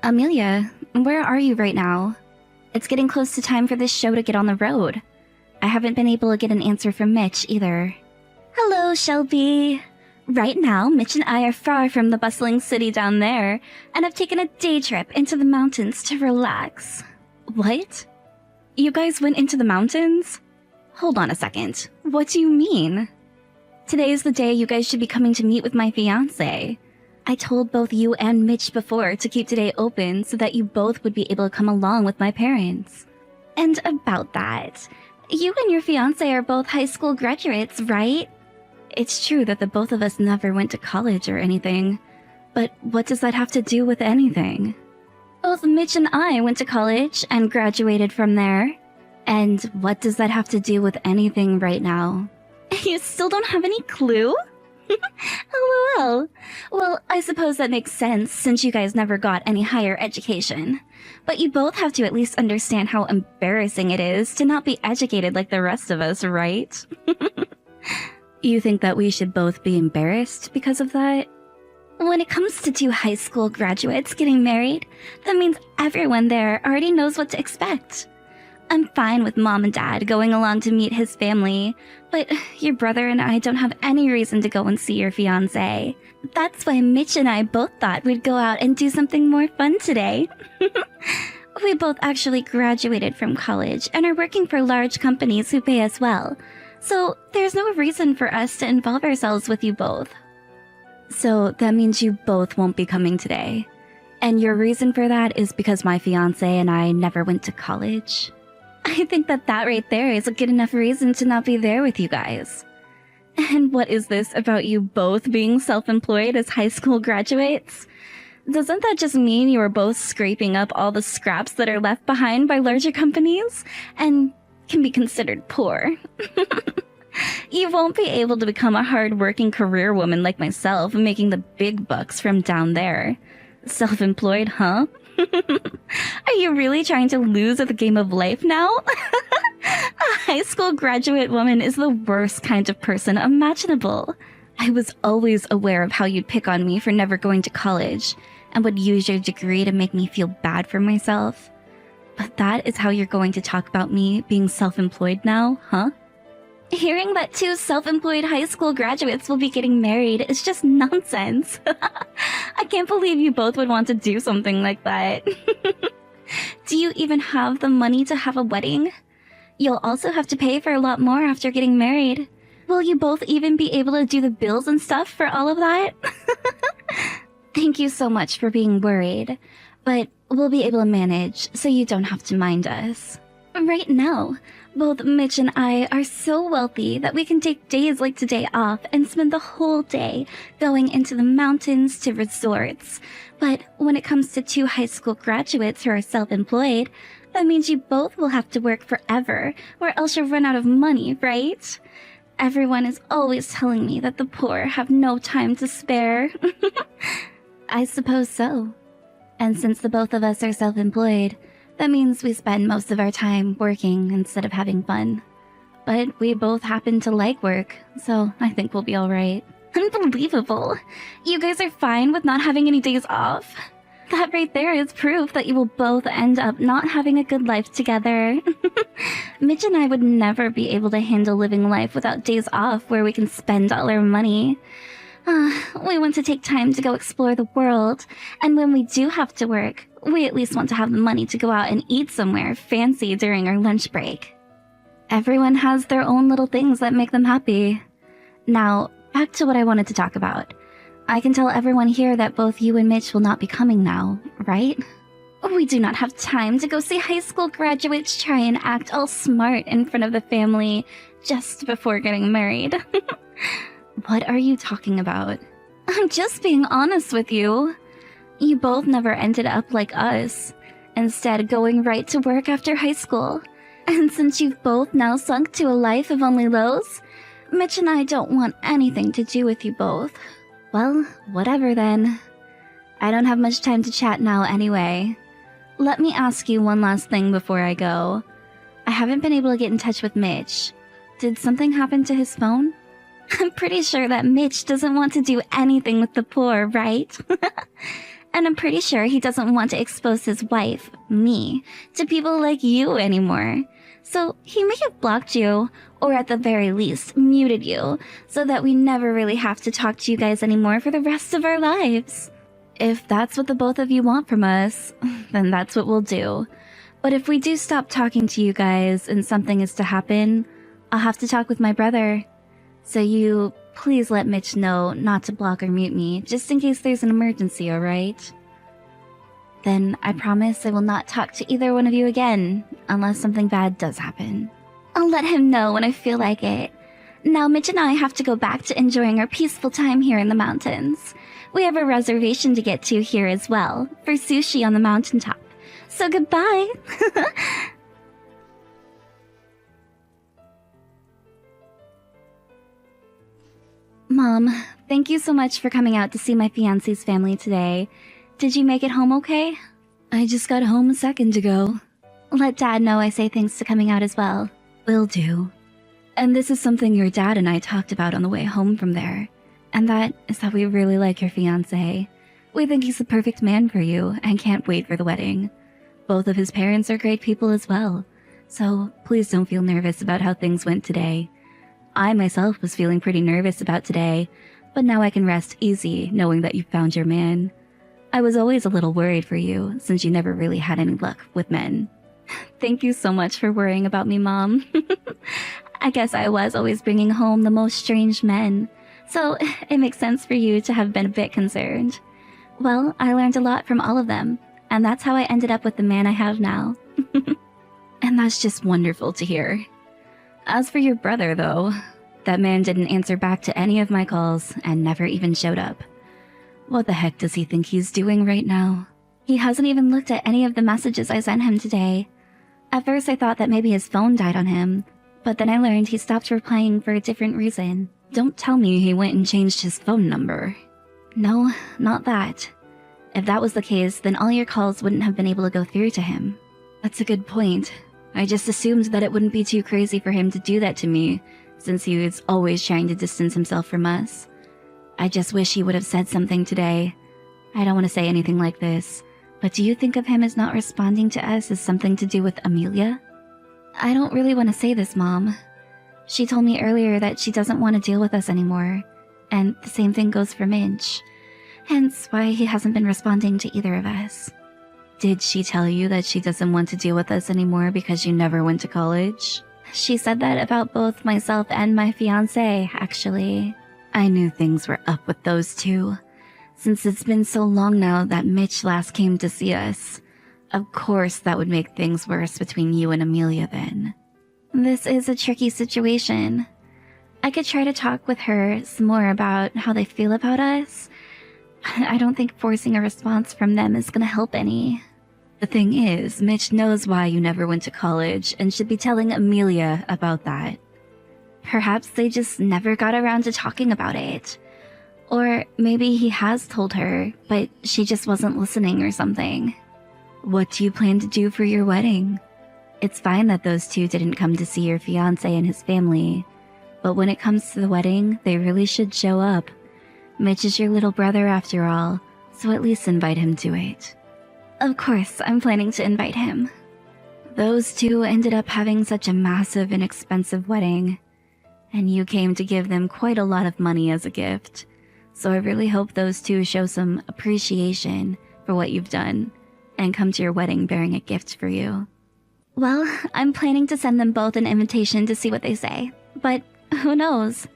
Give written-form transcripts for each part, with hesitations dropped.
Amelia, where are you right now? It's getting close to time for this show to get on the road. I haven't been able to get an answer from Mitch either. Hello, Shelby. Right now, Mitch and I are far from the bustling city down there, and have taken a day trip into the mountains to relax. What? You guys went into the mountains? Hold on a second. What do you mean? Today is the day you guys should be coming to meet with my fiancé. I told both you and Mitch before to keep today open so that you both would be able to come along with my parents. And about that, you and your fiancé are both high school graduates, right? It's true that the both of us never went to college or anything, but what does that have to do with anything? Both Mitch and I went to college and graduated from there. And what does that have to do with anything right now? You still don't have any clue? LOL. Well, I suppose that makes sense since you guys never got any higher education. But you both have to at least understand how embarrassing it is to not be educated like the rest of us, right? You think that we should both be embarrassed because of that? When it comes to two high school graduates getting married, that means everyone there already knows what to expect. I'm fine with Mom and Dad going along to meet his family, but your brother and I don't have any reason to go and see your fiancé. That's why Mitch and I both thought we'd go out and do something more fun today. We both actually graduated from college and are working for large companies who pay us well, so there's no reason for us to involve ourselves with you both. So that means you both won't be coming today. And your reason for that is because my fiancé and I never went to college? I think that right there is a good enough reason to not be there with you guys. And what is this about you both being self-employed as high school graduates? Doesn't that just mean you are both scraping up all the scraps that are left behind by larger companies and can be considered poor? You won't be able to become a hard-working career woman like myself, making the big bucks from down there. Self-employed, huh? Are you really trying to lose at the game of life now? A high school graduate woman is the worst kind of person imaginable. I was always aware of how you'd pick on me for never going to college, and would use your degree to make me feel bad for myself. But that is how you're going to talk about me being self-employed now, huh? Hearing that two self-employed high school graduates will be getting married is just nonsense. I can't believe you both would want to do something like that. Do you even have the money to have a wedding? You'll also have to pay for a lot more after getting married. Will you both even be able to do the bills and stuff for all of that? Thank you so much for being worried, but we'll be able to manage so you don't have to mind us. Right now, both Mitch and I are so wealthy that we can take days like today off and spend the whole day going into the mountains to resorts. But when it comes to two high school graduates who are self-employed, that means you both will have to work forever, or else you'll run out of money, right? Everyone is always telling me that the poor have no time to spare. I suppose so. And since the both of us are self-employed, that means we spend most of our time working instead of having fun. But we both happen to like work, so I think we'll be alright. Unbelievable! You guys are fine with not having any days off? That right there is proof that you will both end up not having a good life together. Mitch and I would never be able to handle living life without days off where we can spend all our money. We want to take time to go explore the world, and when we do have to work, we at least want to have the money to go out and eat somewhere fancy during our lunch break. Everyone has their own little things that make them happy. Now, back to what I wanted to talk about. I can tell everyone here that both you and Mitch will not be coming now, right? We do not have time to go see high school graduates try and act all smart in front of the family just before getting married. What are you talking about? I'm just being honest with you. You both never ended up like us, instead going right to work after high school. And since you've both now sunk to a life of only lows, Mitch and I don't want anything to do with you both. Well, whatever then. I don't have much time to chat now anyway. Let me ask you one last thing before I go. I haven't been able to get in touch with Mitch. Did something happen to his phone? I'm pretty sure that Mitch doesn't want to do anything with the poor, right? And I'm pretty sure he doesn't want to expose his wife, me, to people like you anymore. So he may have blocked you, or at the very least, muted you, so that we never really have to talk to you guys anymore for the rest of our lives. If that's what the both of you want from us, then that's what we'll do. But if we do stop talking to you guys and something is to happen, I'll have to talk with my brother. So you please let Mitch know not to block or mute me, just in case there's an emergency, alright? Then I promise I will not talk to either one of you again, unless something bad does happen. I'll let him know when I feel like it. Now Mitch and I have to go back to enjoying our peaceful time here in the mountains. We have a reservation to get to here as well, for sushi on the mountaintop. So goodbye! Mom, thank you so much for coming out to see my fiancé's family today. Did you make it home okay? I just got home a second ago. Let Dad know I say thanks to coming out as well. Will do. And this is something your dad and I talked about on the way home from there. And that is that we really like your fiancé. We think he's the perfect man for you and can't wait for the wedding. Both of his parents are great people as well. So please don't feel nervous about how things went today. I myself was feeling pretty nervous about today, but now I can rest easy knowing that you found your man. I was always a little worried for you since you never really had any luck with men. Thank you so much for worrying about me, Mom. I guess I was always bringing home the most strange men, so it makes sense for you to have been a bit concerned. Well, I learned a lot from all of them, and that's how I ended up with the man I have now. And that's just wonderful to hear. As for your brother, though, that man didn't answer back to any of my calls and never even showed up. What the heck does he think he's doing right now? He hasn't even looked at any of the messages I sent him today. At first I thought that maybe his phone died on him, but then I learned he stopped replying for a different reason. Don't tell me he went and changed his phone number. No, not that. If that was the case, then all your calls wouldn't have been able to go through to him. That's a good point. I just assumed that it wouldn't be too crazy for him to do that to me, since he was always trying to distance himself from us. I just wish he would have said something today. I don't want to say anything like this, but do you think of him as not responding to us as something to do with Amelia? I don't really want to say this, Mom. She told me earlier that she doesn't want to deal with us anymore, and the same thing goes for Mitch. Hence why he hasn't been responding to either of us. Did she tell you that she doesn't want to deal with us anymore because you never went to college? She said that about both myself and my fiancé, actually. I knew things were up with those two, since it's been so long now that Mitch last came to see us. Of course that would make things worse between you and Amelia then. This is a tricky situation. I could try to talk with her some more about how they feel about us. I don't think forcing a response from them is gonna help any. The thing is, Mitch knows why you never went to college and should be telling Amelia about that. Perhaps they just never got around to talking about it. Or maybe he has told her, but she just wasn't listening or something. What do you plan to do for your wedding? It's fine that those two didn't come to see your fiancé and his family, but when it comes to the wedding, they really should show up. Mitch is your little brother after all, so at least invite him to it. Of course, I'm planning to invite him. Those two ended up having such a massive and expensive wedding, and you came to give them quite a lot of money as a gift, so I really hope those two show some appreciation for what you've done and come to your wedding bearing a gift for you. Well, I'm planning to send them both an invitation to see what they say, but who knows?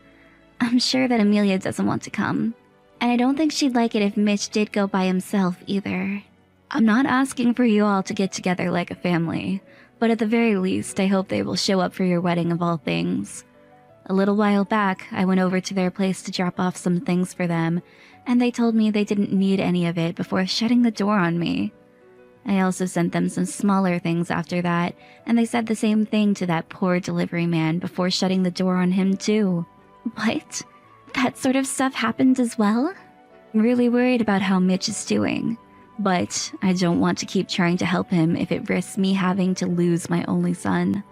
I'm sure that Amelia doesn't want to come, and I don't think she'd like it if Mitch did go by himself either. I'm not asking for you all to get together like a family, but at the very least, I hope they will show up for your wedding of all things. A little while back, I went over to their place to drop off some things for them, and they told me they didn't need any of it before shutting the door on me. I also sent them some smaller things after that, and they said the same thing to that poor delivery man before shutting the door on him too. What? That sort of stuff happened as well? I'm really worried about how Mitch is doing, but I don't want to keep trying to help him if it risks me having to lose my only son.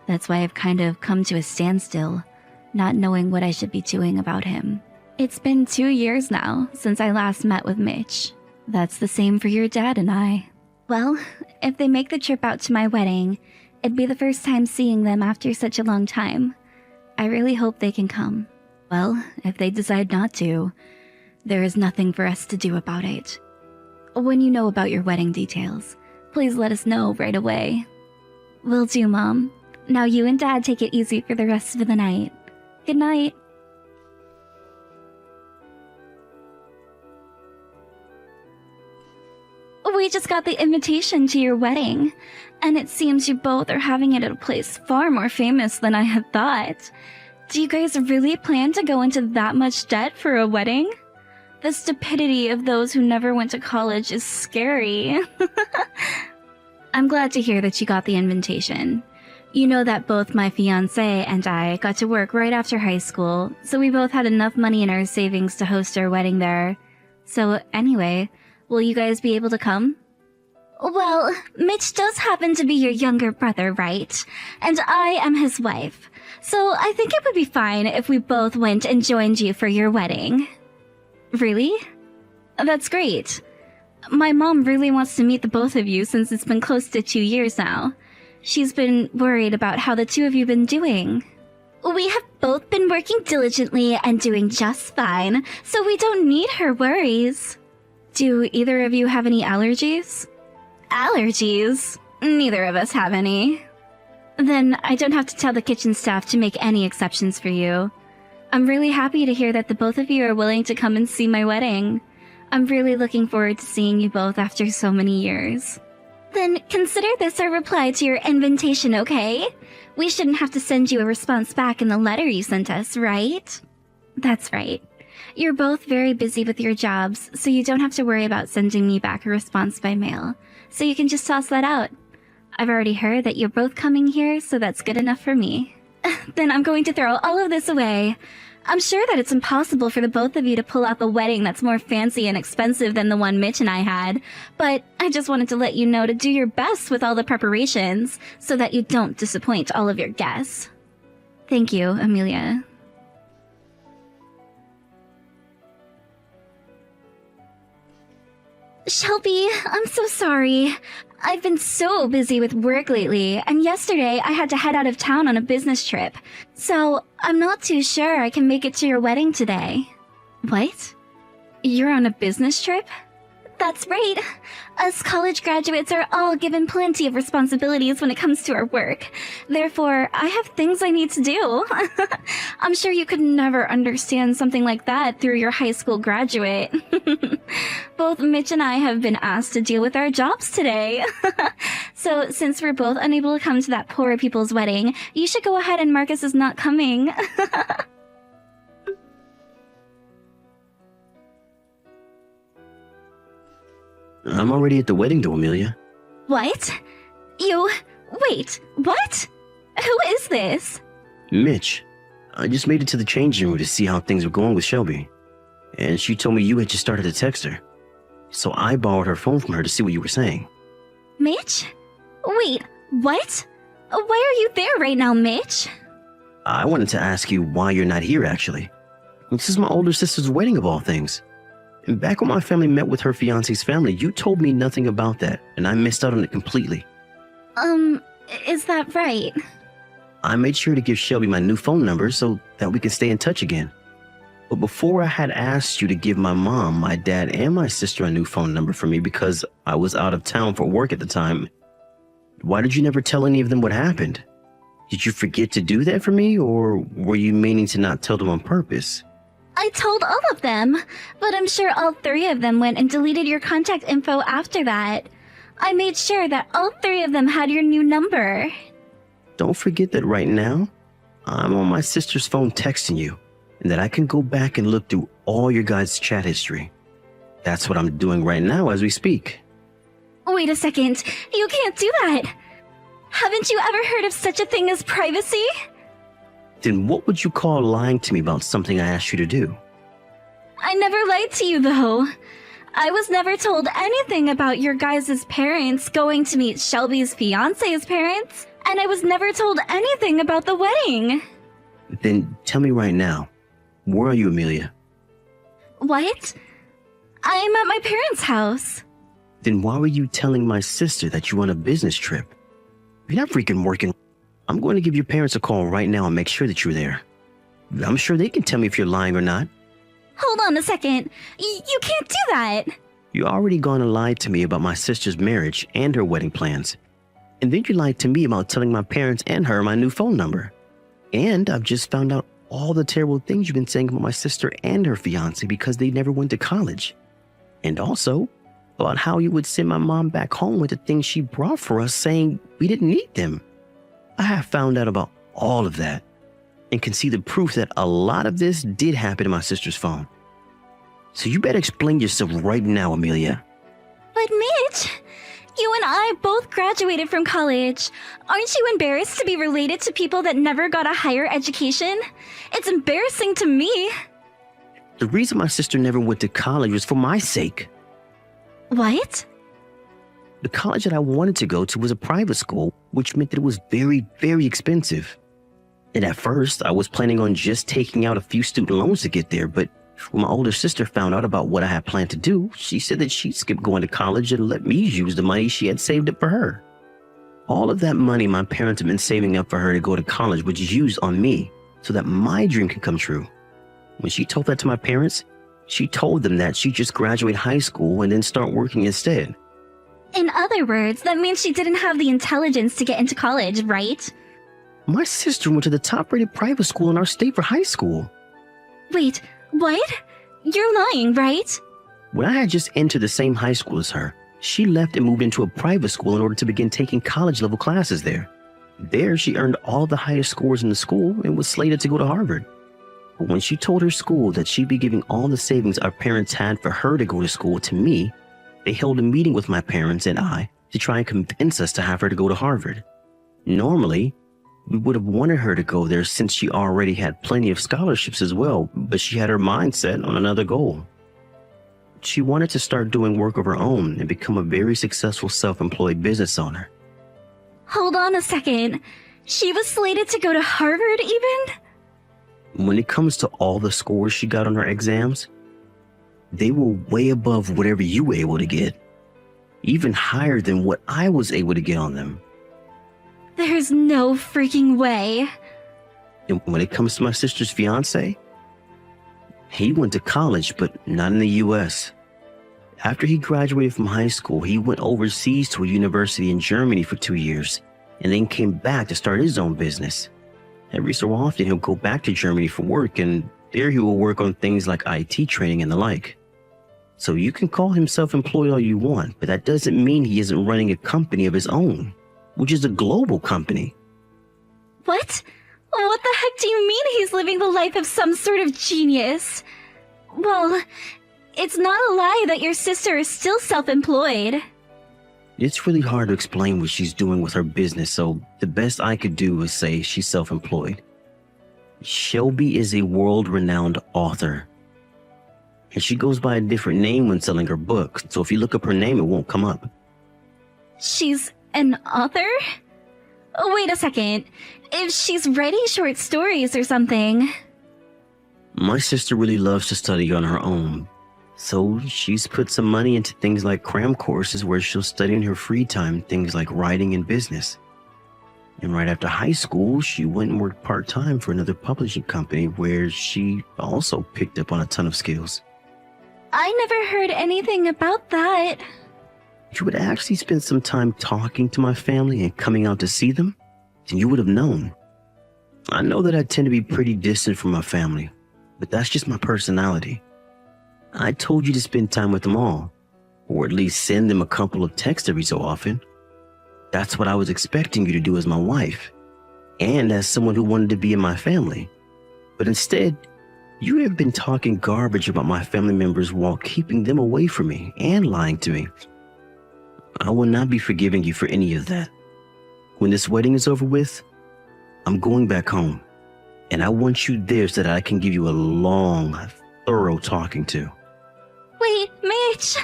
That's why I've kind of come to a standstill, not knowing what I should be doing about him. It's been 2 years now since I last met with Mitch. That's the same for your dad and I. Well, if they make the trip out to my wedding, it'd be the first time seeing them after such a long time. I really hope they can come. Well, if they decide not to, there is nothing for us to do about it. When you know about your wedding details, please let us know right away. Will do, Mom. Now you and Dad take it easy for the rest of the night. Good night. We just got the invitation to your wedding, and it seems you both are having it at a place far more famous than I had thought. Do you guys really plan to go into that much debt for a wedding? The stupidity of those who never went to college is scary. I'm glad to hear that you got the invitation. You know that both my fiancé and I got to work right after high school, so we both had enough money in our savings to host our wedding there. So anyway, will you guys be able to come? Well, Mitch does happen to be your younger brother, right? And I am his wife. So I think it would be fine if we both went and joined you for your wedding. Really? That's great. My mom really wants to meet the both of you since it's been close to 2 years now. She's been worried about how the two of you have been doing. We have both been working diligently and doing just fine, so we don't need her worries. Do either of you have any allergies? Allergies? Neither of us have any. Then I don't have to tell the kitchen staff to make any exceptions for you. I'm really happy to hear that the both of you are willing to come and see my wedding. I'm really looking forward to seeing you both after so many years. Then consider this our reply to your invitation, okay? We shouldn't have to send you a response back in the letter you sent us, right? That's right. You're both very busy with your jobs, so you don't have to worry about sending me back a response by mail. So you can just toss that out. I've already heard that you're both coming here, so that's good enough for me. Then I'm going to throw all of this away. I'm sure that it's impossible for the both of you to pull off a wedding that's more fancy and expensive than the one Mitch and I had, but I just wanted to let you know to do your best with all the preparations so that you don't disappoint all of your guests. Thank you, Amelia. Shelby, I'm so sorry. I've been so busy with work lately, and yesterday I had to head out of town on a business trip. So, I'm not too sure I can make it to your wedding today. What? You're on a business trip? That's right. Us college graduates are all given plenty of responsibilities when it comes to our work. Therefore, I have things I need to do. I'm sure you could never understand something like that through your high school graduate. Both Mitch and I have been asked to deal with our jobs today. So, since we're both unable to come to that poor people's wedding, you should go ahead and mark us as not coming. I'm already at the wedding though, Amelia. What? Wait, what? Who is this? Mitch. I just made it to the changing room to see how things were going with Shelby. And she told me you had just started to text her. So I borrowed her phone from her to see what you were saying. Mitch? Wait, what? Why are you there right now, Mitch? I wanted to ask you why you're not here, actually. This is my older sister's wedding of all things. And back when my family met with her fiancé's family, you told me nothing about that, and I missed out on it completely. Is that right? I made sure to give Shelby my new phone number so that we could stay in touch again. But before I had asked you to give my mom, my dad, and my sister a new phone number for me because I was out of town for work at the time, why did you never tell any of them what happened? Did you forget to do that for me, or were you meaning to not tell them on purpose? I told all of them, but I'm sure all 3 of them went and deleted your contact info after that. I made sure that all 3 of them had your new number. Don't forget that right now, I'm on my sister's phone texting you, and that I can go back and look through all your guys' chat history. That's what I'm doing right now as we speak. Wait a second, you can't do that! Haven't you ever heard of such a thing as privacy? Then what would you call lying to me about something I asked you to do? I never lied to you, though. I was never told anything about your guys' parents going to meet Shelby's fiancé's parents, and I was never told anything about the wedding. Then tell me right now, where are you, Amelia? What? I'm at my parents' house. Then why were you telling my sister that you were on a business trip? You're not freaking working. I'm going to give your parents a call right now and make sure that you're there. I'm sure they can tell me if you're lying or not. Hold on a second. You can't do that. You already gone and lied to me about my sister's marriage and her wedding plans. And then you lied to me about telling my parents and her my new phone number. And I've just found out all the terrible things you've been saying about my sister and her fiancé because they never went to college. And also about how you would send my mom back home with the things she brought for us, saying we didn't need them. I have found out about all of that and can see the proof that a lot of this did happen to my sister's phone. So you better explain yourself right now, Amelia. But Mitch, you and I both graduated from college. Aren't you embarrassed to be related to people that never got a higher education? It's embarrassing to me. The reason my sister never went to college was for my sake. What? The college that I wanted to go to was a private school, which meant that it was very, very expensive. And at first, I was planning on just taking out a few student loans to get there, but when my older sister found out about what I had planned to do, she said that she'd skip going to college and let me use the money she had saved up for her. All of that money my parents had been saving up for her to go to college was used on me so that my dream could come true. When she told that to my parents, she told them that she'd just graduate high school and then start working instead. In other words, that means she didn't have the intelligence to get into college, right? My sister went to the top-rated private school in our state for high school. Wait, what? You're lying, right? When I had just entered the same high school as her, she left and moved into a private school in order to begin taking college-level classes there. There, she earned all the highest scores in the school and was slated to go to Harvard. But when she told her school that she'd be giving all the savings our parents had for her to go to school to me, they held a meeting with my parents and I to try and convince us to have her to go to Harvard. Normally, we would have wanted her to go there since she already had plenty of scholarships as well, but she had her mind set on another goal. She wanted to start doing work of her own and become a very successful self-employed business owner. Hold on a second. She was slated to go to Harvard even? When it comes to all the scores she got on her exams, they were way above whatever you were able to get, even higher than what I was able to get on them. There's no freaking way. And when it comes to my sister's fiance, he went to college, but not in the US. After he graduated from high school, he went overseas to a university in Germany for 2 years, and then came back to start his own business. Every so often, he'll go back to Germany for work, and there he will work on things like IT training and the like. So you can call him self-employed all you want, but that doesn't mean he isn't running a company of his own, which is a global company. What? What the heck do you mean he's living the life of some sort of genius? Well, it's not a lie that your sister is still self-employed. It's really hard to explain what she's doing with her business, so the best I could do is say she's self-employed. Shelby is a world-renowned author, and she goes by a different name when selling her books, so if you look up her name, it won't come up. She's an author? Oh, wait a second. If she's writing short stories or something. My sister really loves to study on her own, so she's put some money into things like cram courses where she'll study in her free time things like writing and business. And right after high school, she went and worked part-time for another publishing company where she also picked up on a ton of skills. I never heard anything about that. If you would actually spend some time talking to my family and coming out to see them, then you would have known. I know that I tend to be pretty distant from my family, but that's just my personality. I told you to spend time with them all, or at least send them a couple of texts every so often. That's what I was expecting you to do as my wife, and as someone who wanted to be in my family. But instead, you have been talking garbage about my family members while keeping them away from me and lying to me. I will not be forgiving you for any of that. When this wedding is over with, I'm going back home, and I want you there so that I can give you a long, thorough talking to. Wait, Mitch!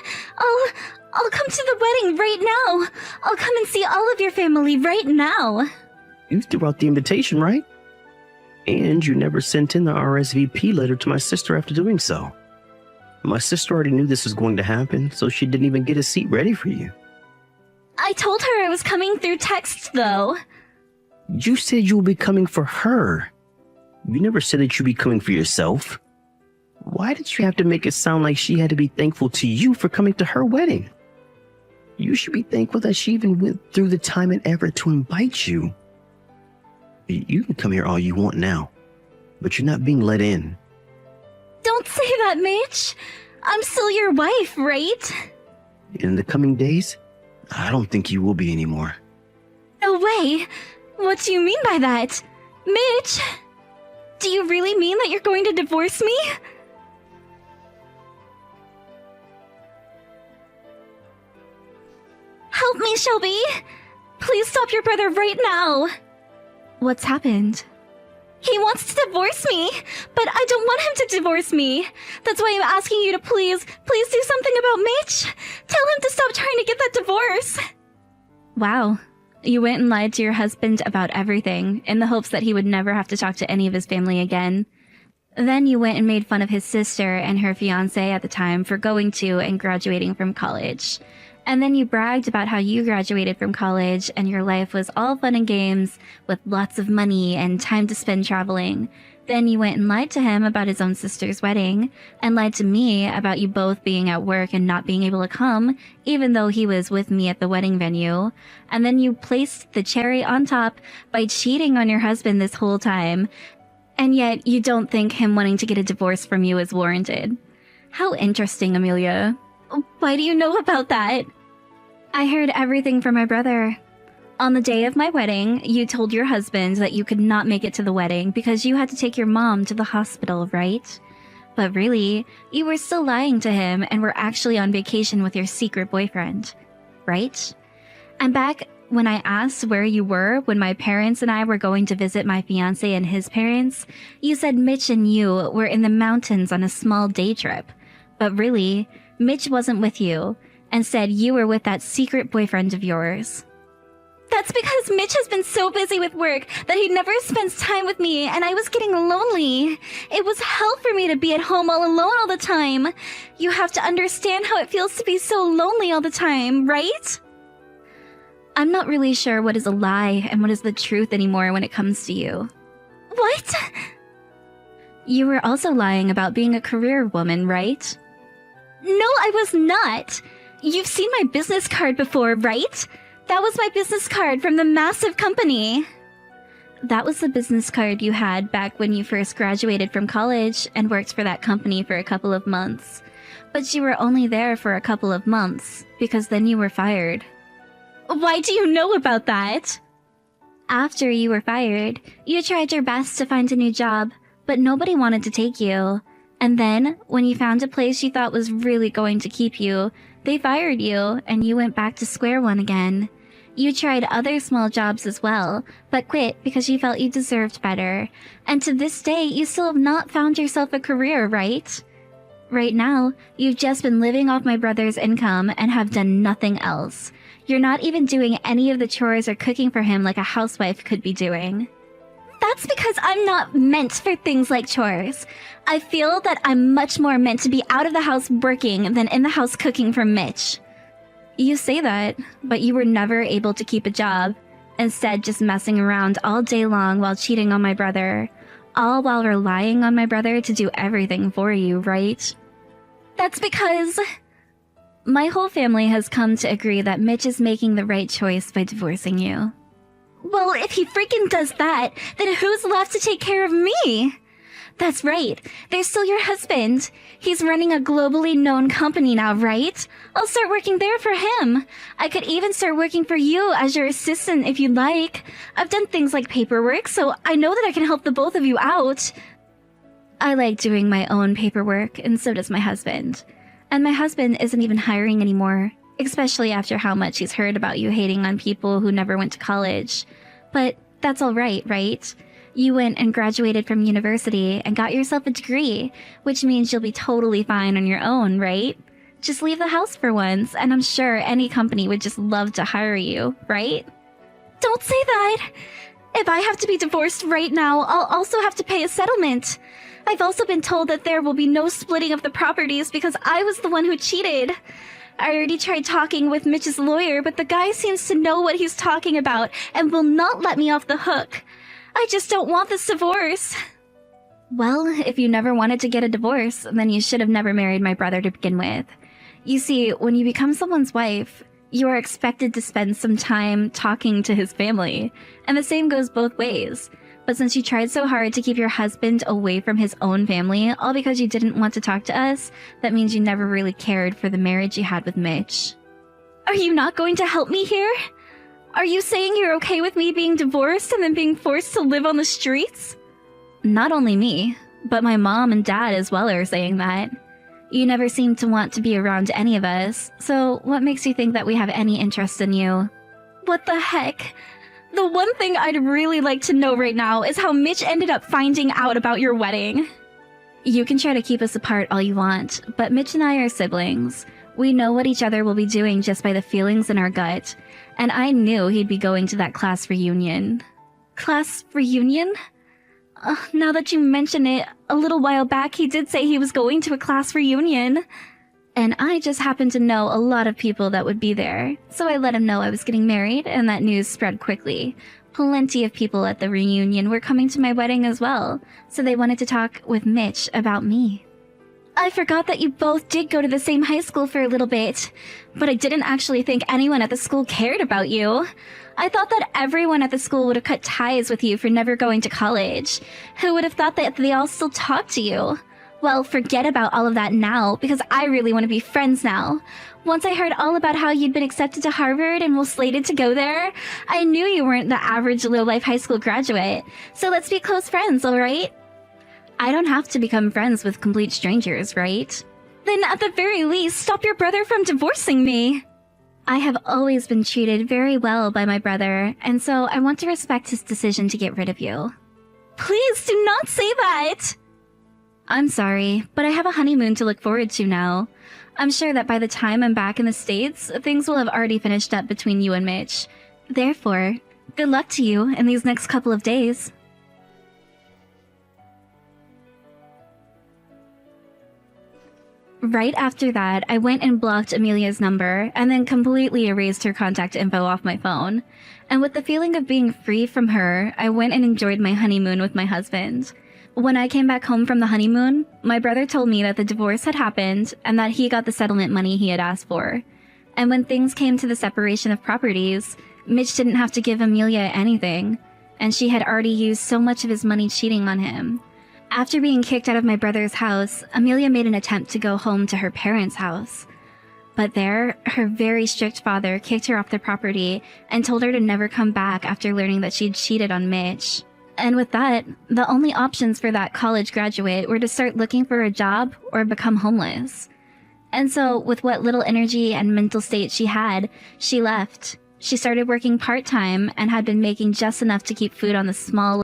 I'll come to the wedding right now! I'll come and see all of your family right now! You threw out the invitation, right? And you never sent in the RSVP letter to my sister after doing so. My sister already knew this was going to happen, so she didn't even get a seat ready for you. I told her I was coming through text, though. You said you would be coming for her. You never said that you'd be coming for yourself. Why did you have to make it sound like she had to be thankful to you for coming to her wedding? You should be thankful that she even went through the time and effort to invite you. You can come here all you want now, but you're not being let in. Don't say that, Mitch. I'm still your wife, right? In the coming days, I don't think you will be anymore. No way. What do you mean by that? Mitch, do you really mean that you're going to divorce me? Help me, Shelby! Please stop your brother right now! What's happened? He wants to divorce me, but I don't want him to divorce me. That's why I'm asking you to please do something about Mitch. Tell him to stop trying to get that divorce. Wow. You went and lied to your husband about everything in the hopes that he would never have to talk to any of his family again. Then you went and made fun of his sister and her fiancé at the time for going to and graduating from college. And then you bragged about how you graduated from college and your life was all fun and games with lots of money and time to spend traveling. Then you went and lied to him about his own sister's wedding and lied to me about you both being at work and not being able to come, even though he was with me at the wedding venue. And then you placed the cherry on top by cheating on your husband this whole time. And yet you don't think him wanting to get a divorce from you is warranted. How interesting, Amelia. Why do you know about that? I heard everything from my brother. On the day of my wedding, you told your husband that you could not make it to the wedding because you had to take your mom to the hospital, right? But really, you were still lying to him and were actually on vacation with your secret boyfriend, right? And back when I asked where you were when my parents and I were going to visit my fiancé and his parents, you said Mitch and you were in the mountains on a small day trip. But really, Mitch wasn't with you, and said you were with that secret boyfriend of yours. That's because Mitch has been so busy with work that he never spends time with me, and I was getting lonely. It was hell for me to be at home all alone all the time. You have to understand how it feels to be so lonely all the time, right? I'm not really sure what is a lie and what is the truth anymore when it comes to you. What? You were also lying about being a career woman, right? No, I was not. You've seen my business card before, right? That was my business card from the massive company. That was the business card you had back when you first graduated from college and worked for that company for a couple of months. But you were only there for a couple of months, because then you were fired. Why do you know about that? After you were fired, you tried your best to find a new job, but nobody wanted to take you. And then, when you found a place you thought was really going to keep you, they fired you, and you went back to square one again. You tried other small jobs as well, but quit because you felt you deserved better. And to this day, you still have not found yourself a career, right? Right now, you've just been living off my brother's income and have done nothing else. You're not even doing any of the chores or cooking for him like a housewife could be doing. That's because I'm not meant for things like chores. I feel that I'm much more meant to be out of the house working than in the house cooking for Mitch. You say that, but you were never able to keep a job. Instead, just messing around all day long while cheating on my brother. All while relying on my brother to do everything for you, right? That's because my whole family has come to agree that Mitch is making the right choice by divorcing you. Well, if he freaking does that, then who's left to take care of me? That's right. There's still your husband. He's running a globally known company now, right? I'll start working there for him. I could even start working for you as your assistant if you'd like. I've done things like paperwork, so I know that I can help the both of you out. I like doing my own paperwork, and so does my husband. And my husband isn't even hiring anymore, especially after how much he's heard about you hating on people who never went to college. But that's all right, right? You went and graduated from university and got yourself a degree, which means you'll be totally fine on your own, right? Just leave the house for once, and I'm sure any company would just love to hire you, right? Don't say that! If I have to be divorced right now, I'll also have to pay a settlement. I've also been told that there will be no splitting of the properties because I was the one who cheated. I already tried talking with Mitch's lawyer, but the guy seems to know what he's talking about and will not let me off the hook. I just don't want this divorce. Well, if you never wanted to get a divorce, then you should have never married my brother to begin with. You see, when you become someone's wife, you are expected to spend some time talking to his family, and the same goes both ways. But since you tried so hard to keep your husband away from his own family, all because you didn't want to talk to us, that means you never really cared for the marriage you had with Mitch. Are you not going to help me here? Are you saying you're okay with me being divorced and then being forced to live on the streets? Not only me, but my mom and dad as well are saying that. You never seem to want to be around any of us, so what makes you think that we have any interest in you? What the heck? The one thing I'd really like to know right now is how Mitch ended up finding out about your wedding. You can try to keep us apart all you want, but Mitch and I are siblings. We know what each other will be doing just by the feelings in our gut, and I knew he'd be going to that class reunion. Class reunion? Now that you mention it, a little while back he did say he was going to a class reunion. And I just happened to know a lot of people that would be there, so I let him know I was getting married, and that news spread quickly. Plenty of people at the reunion were coming to my wedding as well, so they wanted to talk with Mitch about me. I forgot that you both did go to the same high school for a little bit, but I didn't actually think anyone at the school cared about you. I thought that everyone at the school would have cut ties with you for never going to college. Who would have thought that they all still talk to you? Well, forget about all of that now, because I really want to be friends now. Once I heard all about how you'd been accepted to Harvard and was slated to go there, I knew you weren't the average low-life high school graduate. So let's be close friends, alright? I don't have to become friends with complete strangers, right? Then at the very least, stop your brother from divorcing me. I have always been treated very well by my brother, and so I want to respect his decision to get rid of you. Please do not say that! I'm sorry, but I have a honeymoon to look forward to now. I'm sure that by the time I'm back in the States, things will have already finished up between you and Mitch. Therefore, good luck to you in these next couple of days. Right after that, I went and blocked Amelia's number, and then completely erased her contact info off my phone. And with the feeling of being free from her, I went and enjoyed my honeymoon with my husband. When I came back home from the honeymoon, my brother told me that the divorce had happened and that he got the settlement money he had asked for. And when things came to the separation of properties, Mitch didn't have to give Amelia anything, and she had already used so much of his money cheating on him. After being kicked out of my brother's house, Amelia made an attempt to go home to her parents' house. But there, her very strict father kicked her off the property and told her to never come back after learning that she'd cheated on Mitch. And with that, the only options for that college graduate were to start looking for a job or become homeless. And so, with what little energy and mental state she had, she left. She started working part-time and had been making just enough to keep food on the small